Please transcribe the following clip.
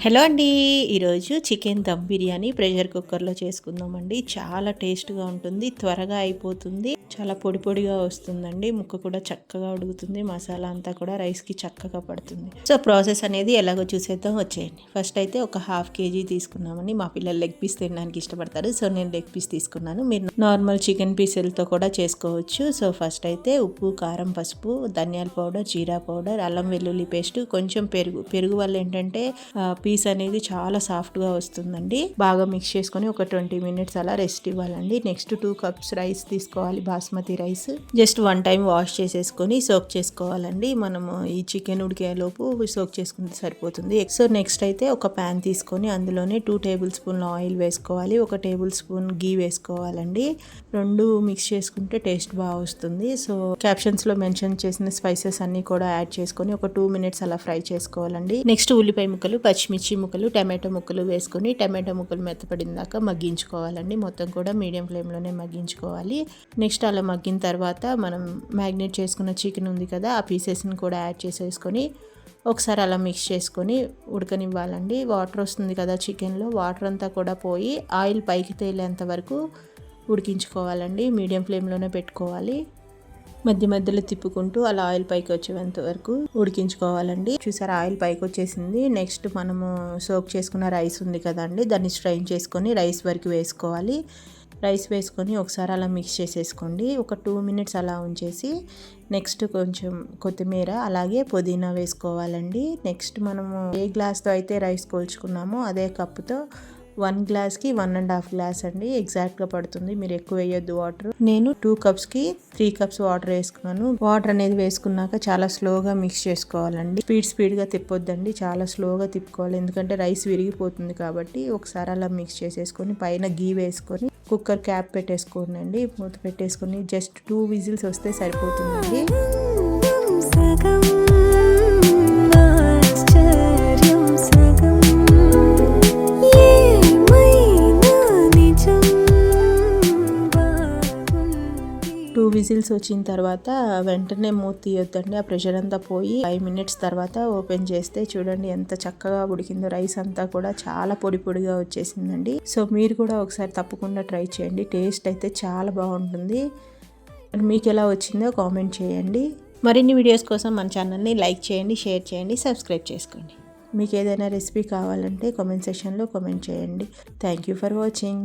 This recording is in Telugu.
హలో అండి. ఈరోజు చికెన్ దమ్ బిర్యానీ ప్రెషర్ కుక్కర్లో చేసుకుందామండి. చాలా టేస్ట్గా ఉంటుంది, త్వరగా అయిపోతుంది, చాలా పొడి పొడిగా వస్తుందండి. ముక్క కూడా చక్కగా ఉడుకుతుంది, మసాలా అంతా కూడా రైస్కి చక్కగా పడుతుంది. సో ప్రాసెస్ అనేది ఎలాగో చూసేద్దాం, వచ్చేయండి. ఫస్ట్ అయితే ఒక 1/2 kg తీసుకున్నామండి. మా పిల్లలు లెగ్ పీస్ తినడానికి ఇష్టపడతారు, సో నేను లెగ్ పీస్ తీసుకున్నాను. మీరు నార్మల్ చికెన్ పీసులతో కూడా చేసుకోవచ్చు. సో ఫస్ట్ అయితే ఉప్పు, కారం, పసుపు, ధనియాల పౌడర్, జీరా పౌడర్, అల్లం వెల్లుల్లి పేస్ట్, కొంచెం పెరుగు వల్ల ఏంటంటే పీస్ అనేది చాలా సాఫ్ట్గా వస్తుందండి. బాగా మిక్స్ చేసుకొని ఒక 20 minutes అలా రెస్ట్ ఇవ్వాలండి. నెక్స్ట్ 2 cups రైస్ తీసుకోవాలి, basmati rice. Just 1 time wash చేసేసుకొని సోక్ చేసుకోవాలండి. మనము ఈ చికెన్ ఉడికేలోపు సోక్ చేసుకుంటే సరిపోతుంది. సో నెక్స్ట్ అయితే ఒక ప్యాన్ తీసుకొని అందులోనే 2 tablespoon ఆయిల్ వేసుకోవాలి, 1 tablespoon గీ వేసుకోవాలండి. రెండు మిక్స్ చేసుకుంటే టేస్ట్ బాగా వస్తుంది. సో క్యాప్షన్స్లో మెన్షన్ చేసిన స్పైసెస్ అన్నీ కూడా యాడ్ చేసుకొని ఒక 2 minutes అలా ఫ్రై చేసుకోవాలండి. నెక్స్ట్ ఉల్లిపాయ ముక్కలు, పచ్చిమిర్చి ముక్కలు, టమాటో ముక్కలు వేసుకొని టమాటో ముక్కలు మెత్తపడిన దాకా మగ్గించుకోవాలండి. మొత్తం కూడా మీడియం ఫ్లేమ్లోనే మగ్గించుకోవాలి. నెక్స్ట్ అలా మగ్గిన తర్వాత మనం మ్యాగ్నేట్ చేసుకున్న చికెన్ ఉంది కదా, ఆ పీసెస్ని కూడా యాడ్ చేసేసుకొని ఒకసారి అలా మిక్స్ చేసుకొని ఉడకనివ్వాలండి. వాటర్ వస్తుంది కదా చికెన్లో, వాటర్ అంతా కూడా పోయి ఆయిల్ పైకి తేలేంత వరకు ఉడికించుకోవాలండి. మీడియం ఫ్లేమ్లోనే పెట్టుకోవాలి. మధ్య మధ్యలో తిప్పుకుంటూ అలా ఆయిల్ పైకి వచ్చేంత వరకు ఉడికించుకోవాలండి. చూసారా, ఆయిల్ పైకి వచ్చేసింది. నెక్స్ట్ మనము సోక్ చేసుకున్న రైస్ ఉంది కదండి, దాన్ని స్ట్రైన్ చేసుకొని రైస్ వరకు వేసుకోవాలి. రైస్ వేసుకొని ఒకసారి అలా మిక్స్ చేసేసుకోండి. ఒక 2 minutes అలా ఉంచేసి నెక్స్ట్ కొంచెం కొత్తిమీర అలాగే పుదీనా వేసుకోవాలండి. నెక్స్ట్ మనము ఏ గ్లాస్తో అయితే రైస్ కోల్చుకున్నామో అదే కప్పుతో 1 glassకి 1.5 glass అండి ఎగ్జాక్ట్గా పడుతుంది. మీరు ఎక్కువ వేయొద్దు వాటర్. నేను 2 cupsకి 3 cups వాటర్ వేసుకున్నాను. వాటర్ అనేది వేసుకున్నాక చాలా స్లోగా మిక్స్ చేసుకోవాలండి. స్పీడ్గా తిప్పొద్దండి, చాలా స్లోగా తిప్పుకోవాలి, ఎందుకంటే రైస్ విరిగిపోతుంది కాబట్టి. ఒకసారి అలా మిక్స్ చేసేసుకొని పైన గీ వేసుకొని కుక్కర్ క్యాప్ పెట్టేసుకోండి. మూత పెట్టేసుకొని జస్ట్ 2 whistles వస్తే సరిపోతుందండి. విజిల్స్ వచ్చిన తర్వాత వెంటనే మూత తీయొద్దండి, ఆ ప్రెషర్ అంతా పోయి 5 minutes తర్వాత ఓపెన్ చేస్తే చూడండి ఎంత చక్కగా ఉడికిందో. రైస్ అంతా కూడా చాలా పొడి పొడిగా వచ్చేసిందండి. సో మీరు కూడా ఒకసారి తప్పకుండా ట్రై చేయండి, టేస్ట్ అయితే చాలా బాగుంటుంది. మీకు ఎలా వచ్చిందో కామెంట్ చేయండి. మరిన్ని వీడియోస్ కోసం మన ఛానల్ని లైక్ చేయండి, షేర్ చేయండి, సబ్స్క్రైబ్ చేసుకోండి. మీకు ఏదైనా రెసిపీ కావాలంటే కామెంట్ సెక్షన్లో కామెంట్ చేయండి. Thank you for watching.